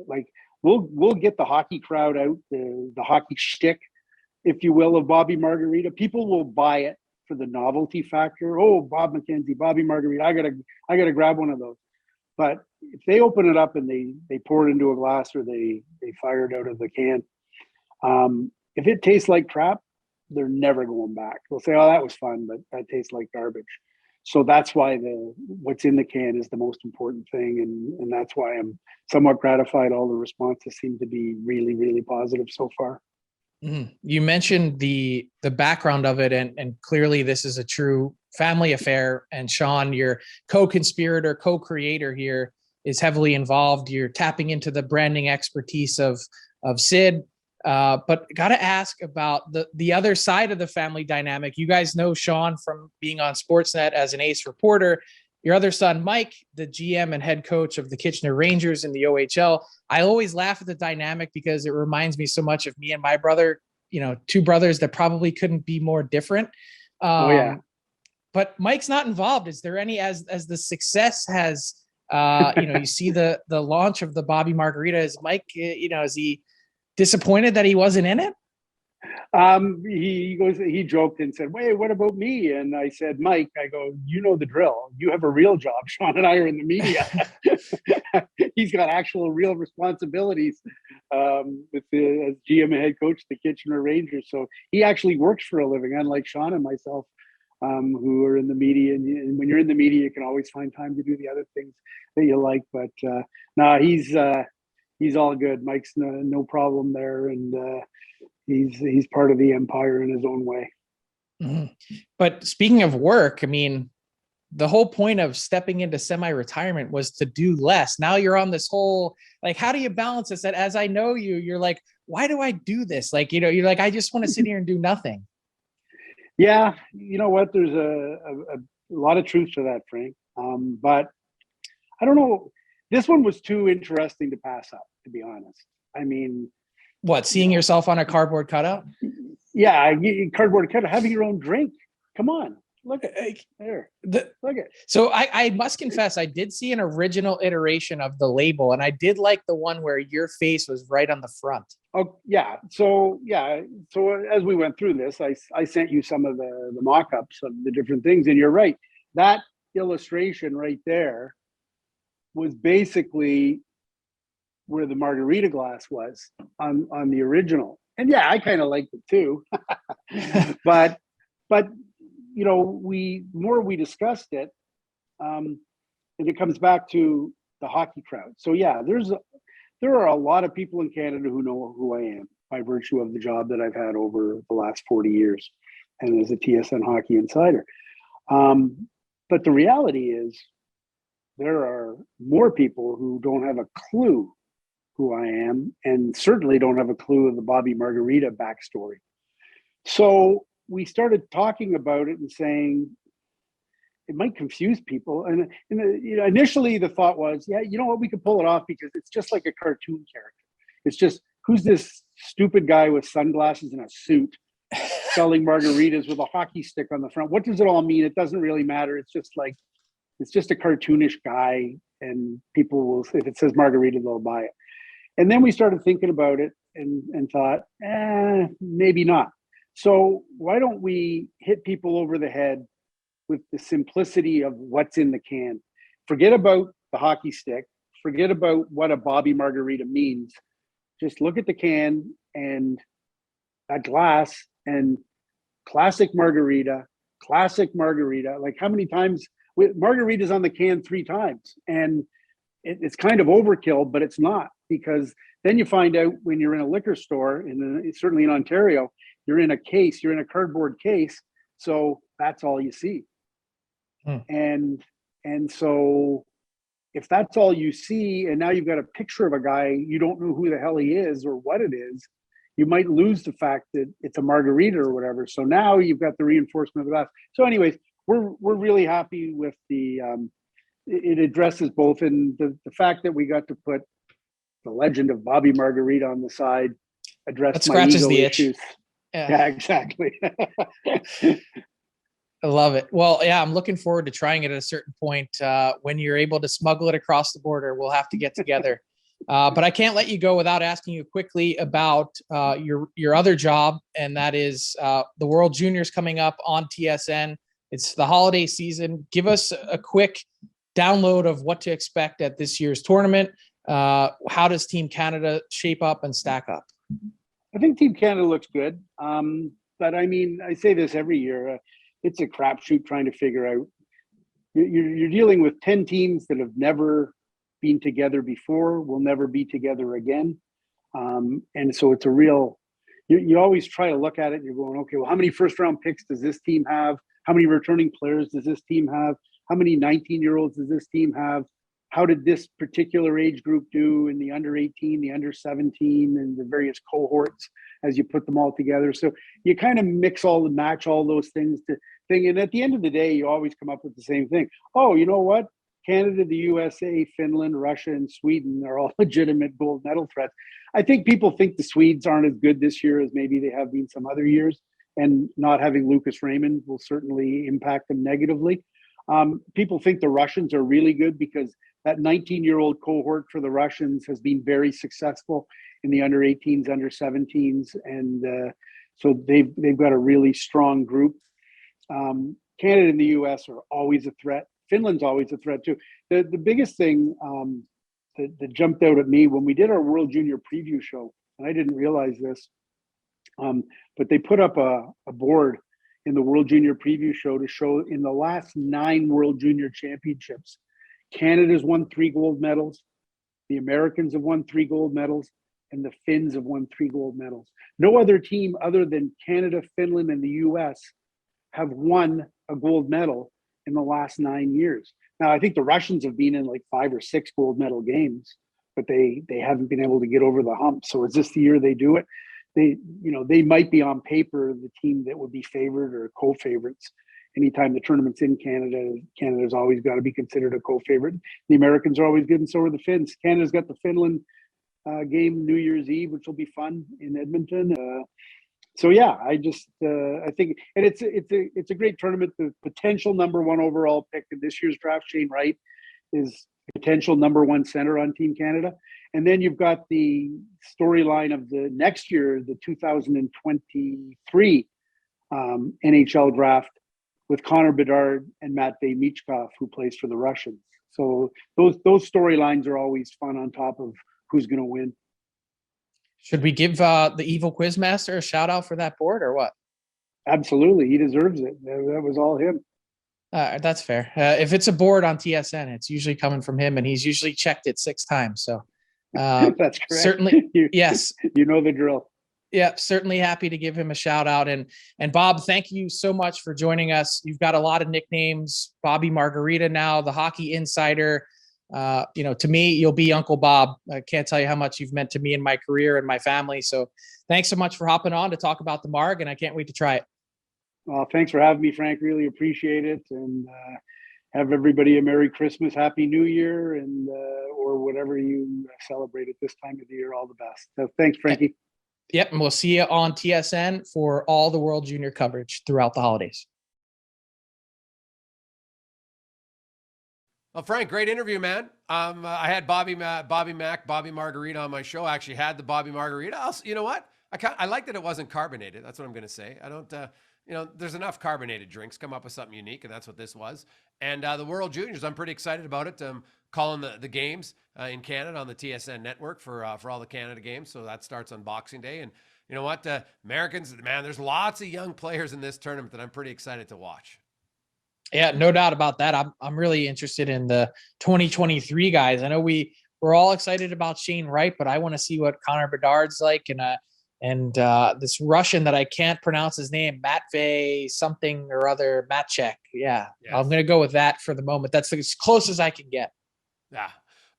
like we'll get the hockey crowd out, the hockey shtick, if you will, of Bobby Margarita. People will buy it for the novelty factor. Oh, Bob McKenzie, Bobby Margarita, I gotta grab one of those. But if they open it up and they pour it into a glass, or they fire it out of the can, if it tastes like crap, they're never going back. They'll say, oh, that was fun, but that tastes like garbage. So that's why what's in the can is the most important thing. And that's why I'm somewhat gratified. All the responses seem to be really, really positive so far. Mm-hmm. You mentioned the background of it, and clearly this is a true family affair. And Sean, your co-conspirator, co-creator here, is heavily involved. You're tapping into the branding expertise of Sid. But got to ask about the other side of the family dynamic. You guys know Sean from being on Sportsnet as an Ace reporter. your other son, Mike, the GM and head coach of the Kitchener Rangers in the OHL. I always laugh at the dynamic because it reminds me so much of me and my brother, two brothers that probably couldn't be more different. But Mike's not involved. Is there any, as the success has, you see the launch of the Bobby Margarita, is Mike, is he disappointed that he wasn't in it? He joked and said, "Wait, what about me?" And I said, "Mike, I go, you know the drill. You have a real job. Sean and I are in the media." He's got actual real responsibilities as GM and head coach of the Kitchener Rangers. So he actually works for a living, unlike Sean and myself, who are in the media. And when you're in the media, you can always find time to do the other things that you like. But no, he's all good. Mike's no problem there, and he's part of the empire in his own way. Mm-hmm. But speaking of work, I mean, the whole point of stepping into semi-retirement was to do less. Now you're on this whole, like, how do you balance this? That as I know you, you're like, why do I do this? Like, you're like, I just want to sit here and do nothing. Yeah, you know what? There's a lot of truth to that, Frank. But I don't know. This one was too interesting to pass up, to be honest. I mean, what, seeing yourself on a cardboard cutout? Yeah, cardboard cutout. Having your own drink. Come on, look at there. Look at. So I must confess, I did see an original iteration of the label, and I did like the one where your face was right on the front. Oh yeah. So as we went through this, I sent you some of the mock-ups of the different things, and you're right. That illustration right there was basically where the margarita glass was on the original. And yeah, I kind of liked it too. but the more we discussed it, and it comes back to the hockey crowd. So yeah, there are a lot of people in Canada who know who I am by virtue of the job that I've had over the last 40 years and as a TSN hockey insider. But the reality is there are more people who don't have a clue who I am, and certainly don't have a clue of the Bobby Margarita backstory. So we started talking about it and saying it might confuse people. And initially the thought was, yeah, you know what, we could pull it off because it's just like a cartoon character. It's just, who's this stupid guy with sunglasses and a suit selling margaritas with a hockey stick on the front? What does it all mean? It doesn't really matter. It's just a cartoonish guy, and people will, if it says margarita, they'll buy it. And then we started thinking about it and thought, maybe not. So why don't we hit people over the head with the simplicity of what's in the can? Forget about the hockey stick. Forget about what a Bobby Margarita means. Just look at the can and that glass and classic margarita. Like, how many times margarita's on the can 3 times? And it's kind of overkill, but it's not, because then you find out when you're in a liquor store, certainly in Ontario, you're in a cardboard case. So that's all you see. And so if that's all you see, and now you've got a picture of a guy, you don't know who the hell he is or what it is, you might lose the fact that it's a margarita or whatever. So now you've got the reinforcement of the glass. So anyways, we're really happy with it addresses both in the fact that we got to put the legend of Bobby Margarita on the side, address my ego issues. Yeah, exactly. I love it. Well, yeah, I'm looking forward to trying it at a certain point. When you're able to smuggle it across the border, we'll have to get together. But I can't let you go without asking you quickly about your other job, and that is the World Juniors coming up on TSN. It's the holiday season. Give us a quick download of what to expect at this year's tournament. How does Team Canada shape up and stack up? I think Team Canada looks good. But I mean, I say this every year. It's a crapshoot trying to figure out. You're dealing with 10 teams that have never been together before, will never be together again. And so it's a real, you always try to look at it and you're going, okay, well, how many first round picks does this team have? How many returning players does this team have? How many 19-year-olds does this team have? How did this particular age group do in the under 18, the under 17, and the various cohorts as you put them all together? So you kind of match all those things thing. And at the end of the day, you always come up with the same thing. Oh, you know what? Canada, the USA, Finland, Russia, and Sweden are all legitimate gold medal threats. I think people think the Swedes aren't as good this year as maybe they have been some other years, and not having Lucas Raymond will certainly impact them negatively. People think the Russians are really good because that 19-year-old cohort for the Russians has been very successful in the under 18s, under 17s, and so they've got a really strong group. Canada and the US are always a threat. Finland's always a threat too. The biggest thing that jumped out at me when we did our World Junior preview show, and I didn't realize this, but they put up a board in the World Junior preview show to show in the last 9 World Junior championships, Canada's won 3 gold medals, the Americans have won 3 gold medals, and the Finns have won 3 gold medals. No other team other than Canada, Finland, and the US have won a gold medal in the last 9 years. Now, I think the Russians have been in like 5 or 6 gold medal games, but they haven't been able to get over the hump. So is this the year they do it? They might be on paper the team that would be favored or co-favorites. Anytime the tournament's in Canada, Canada's always got to be considered a co-favorite. The Americans are always good, and so are the Finns. Canada's got the Finland game New Year's Eve, which will be fun in Edmonton. So yeah, I think, and it's a great tournament. The potential number 1 overall pick in this year's draft, Shane Wright, is potential number 1 center on Team Canada. And then you've got the storyline of the next year, the 2023 NHL draft with Connor Bedard and Matvei Michkov, who plays for the Russians. So those storylines are always fun on top of who's going to win. Should we give the evil quizmaster a shout out for that board or what? Absolutely. He deserves it. That was all him. That's fair. If it's a board on TSN, it's usually coming from him, and he's usually checked it 6 times. So that's correct. Certainly. Yes. You know the drill. Yeah, certainly happy to give him a shout out. And Bob, thank you so much for joining us. You've got a lot of nicknames. Bobby Margarita now, the Hockey Insider. To me, you'll be Uncle Bob. I can't tell you how much you've meant to me and my career and my family. So thanks so much for hopping on to talk about the Marg, and I can't wait to try it. Well, thanks for having me, Frank. Really appreciate it. And have everybody a Merry Christmas, Happy New Year, and or whatever you celebrate at this time of the year. All the best. So thanks, Frankie. Yep, and we'll see you on TSN for all the World Junior coverage throughout the holidays. Well, Frank, great interview, man. I had Bobby Margarita on my show. I actually had the Bobby Margarita. You know what? I like that it wasn't carbonated. That's what I'm going to say. I don't, there's enough carbonated drinks. Come up with something unique, and that's what this was. And the World Juniors, I'm pretty excited about it. Calling the games in Canada on the TSN network for all the Canada games. So that starts on Boxing Day. And you know what? Americans, man, there's lots of young players in this tournament that I'm pretty excited to watch. Yeah, no doubt about that. I'm really interested in the 2023 guys. I know we're all excited about Shane Wright, but I want to see what Connor Bedard's like, and this Russian that I can't pronounce his name, Matvei something or other, Matchek. Yeah, yes. I'm going to go with that for the moment. That's as close as I can get. Yeah.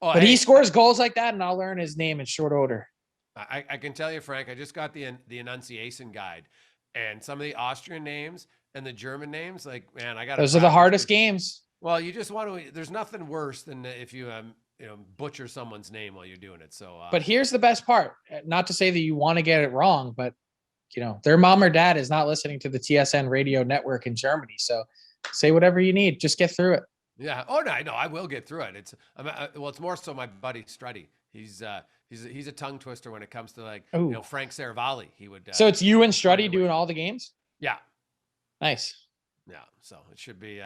But he scores goals like that, and I'll learn his name in short order. I can tell you, Frank, I just got the enunciation guide, and some of the Austrian names and the German names, like, man, those are the hardest games. Well, you just want to. There's nothing worse than if you butcher someone's name while you're doing it. So, but here's the best part. Not to say that you want to get it wrong, but their mom or dad is not listening to the TSN radio network in Germany. So, say whatever you need. Just get through it. Yeah. Oh no, I will get through it. It's more so my buddy Struddy. He's a tongue twister when it comes to Frank Saravalli. He would. So it's you and Struddy doing all the games? Yeah. Nice. Yeah. So it should be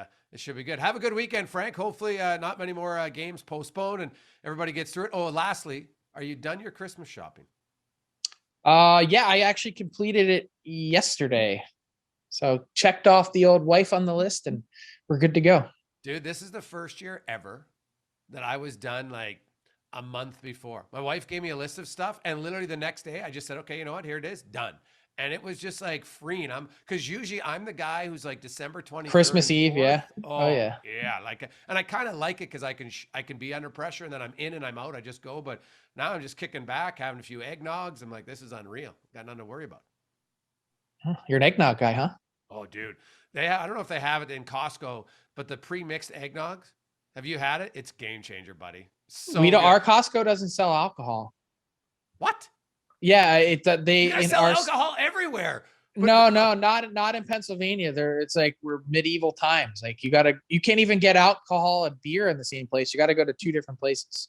good. Have a good weekend, Frank. Hopefully not many more games postponed and everybody gets through it. Oh, lastly, are you done your Christmas shopping? Yeah, I actually completed it yesterday. So checked off the old wife on the list and we're good to go. Dude, this is the first year ever that I was done like a month before. My wife gave me a list of stuff and literally the next day I just said, okay, you know what? Here it is, done. And it was just like freeing. Because usually I'm the guy who's like December 23rd. Christmas Eve, yeah. Oh yeah. Yeah, and I kind of like it because I can be under pressure and then I'm in and I'm out. I just go. But now I'm just kicking back, having a few eggnogs. I'm like, this is unreal. Got nothing to worry about. You're an eggnog guy, huh? Oh, dude. I don't know if they have it in Costco, but the pre-mixed eggnogs, have you had it? It's game changer, buddy. So We don't. good. Our Costco doesn't sell alcohol. What? Yeah, You guys sell alcohol everywhere. No, not in Pennsylvania. It's like we're medieval times. Like you can't even get alcohol and beer in the same place. You got to go to 2 different places.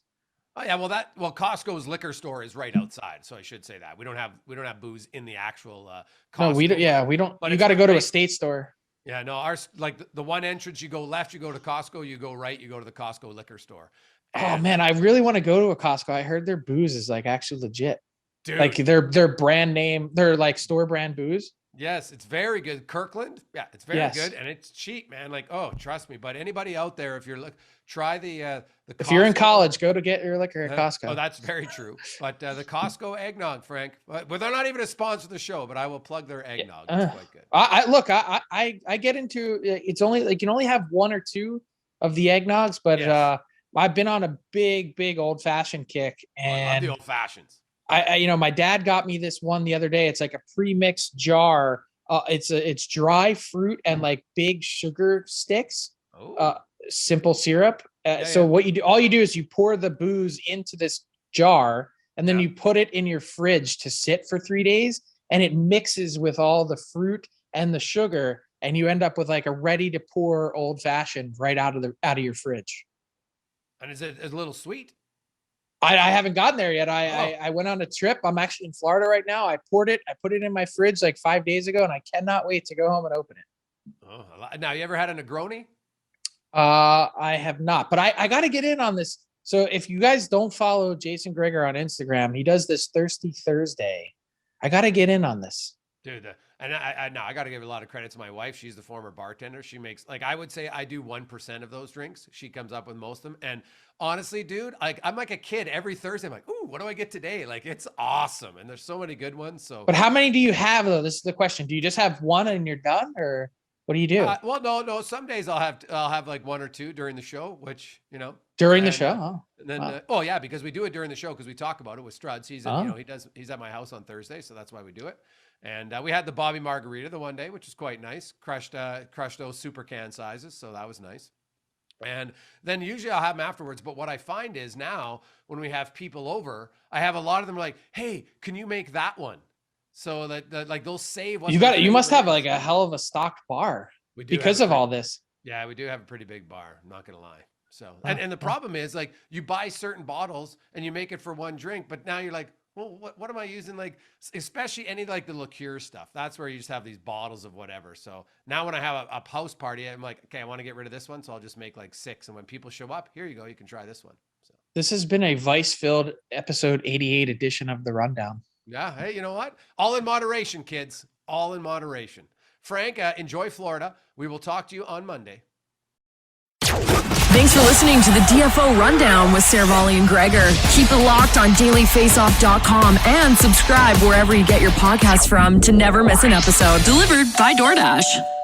Oh yeah, well Costco's liquor store is right outside, so I should say that we don't have booze in the actual Costco. No, we don't. Yeah, we don't. But you got to go to a state store. Yeah, no, ours like the one entrance. You go left, you go to Costco. You go right, you go to the Costco liquor store. Oh man, I really want to go to a Costco. I heard their booze is like actually legit. Dude. Like their brand name, they're like store brand booze. Yes, it's very good. Kirkland, yeah, it's very good, and it's cheap, man. Like, oh, trust me. But anybody out there, if you're try the if you're in college, go to get your liquor at Costco. Oh, that's very true. But the Costco eggnog, Frank. Well, they're not even a sponsor of the show, but I will plug their eggnog. It's quite good. I get into it's only like you can only have 1 or 2 of the eggnogs, but yes. I've been on a big old fashioned kick, and I love the old fashions. My dad got me this one the other day. It's like a pre-mixed jar. It's dry fruit and like big sugar sticks, simple syrup. What you do, all you do is you pour the booze into this jar and then you put it in your fridge to sit for 3 days, and it mixes with all the fruit and the sugar, and you end up with like a ready to pour old fashioned right out of your fridge. And is it a little sweet? I haven't gotten there yet. I went on a trip. I'm actually in Florida right now. I put it in my fridge like 5 days ago, and I cannot wait to go home and open it. Oh, now you ever had a Negroni? I have not, but I got to get in on this. So if you guys don't follow Jason Greger on Instagram, he does this Thirsty Thursday. I got to get in on this. Dude, I got to give a lot of credit to my wife. She's the former bartender. She makes, like, I would say I do 1% of those drinks. She comes up with most of them. And honestly, dude, I'm like a kid every Thursday. I'm like, ooh, what do I get today? Like, it's awesome. And there's so many good ones. So, but how many do you have though? This is the question. Do you just have one and you're done, or what do you do? Well, no. Some days I'll have like 1 or 2 during the show, which, during the show. And then, because we do it during the show because we talk about it with Struds. He's at my house on Thursday, so that's why we do it. And we had the Bobby Margarita the one day, which is quite nice. Crushed those super can sizes, so that was nice. And then usually I'll have them afterwards. But what I find is now when we have people over, I have a lot of them like, hey, can you make that one? So that like they'll save. You must have like a hell of a stocked bar because of all this. Yeah, we do have a pretty big bar. I'm not gonna lie. So and the problem is like you buy certain bottles and you make it for one drink, but now you're like, well, what am I using? Like, especially any like the liqueur stuff. That's where you just have these bottles of whatever. So now when I have a house party, I'm like, okay, I want to get rid of this one, so I'll just make like 6. And when people show up, here you go, you can try this one. So this has been a vice-filled episode 88 edition of the Rundown. Yeah, hey, you know what? All in moderation, kids. All in moderation. Frank, enjoy Florida. We will talk to you on Monday. Thanks for listening to the DFO Rundown with Saravalli and Greger. Keep it locked on dailyfaceoff.com and subscribe wherever you get your podcasts from to never miss an episode. Delivered by DoorDash.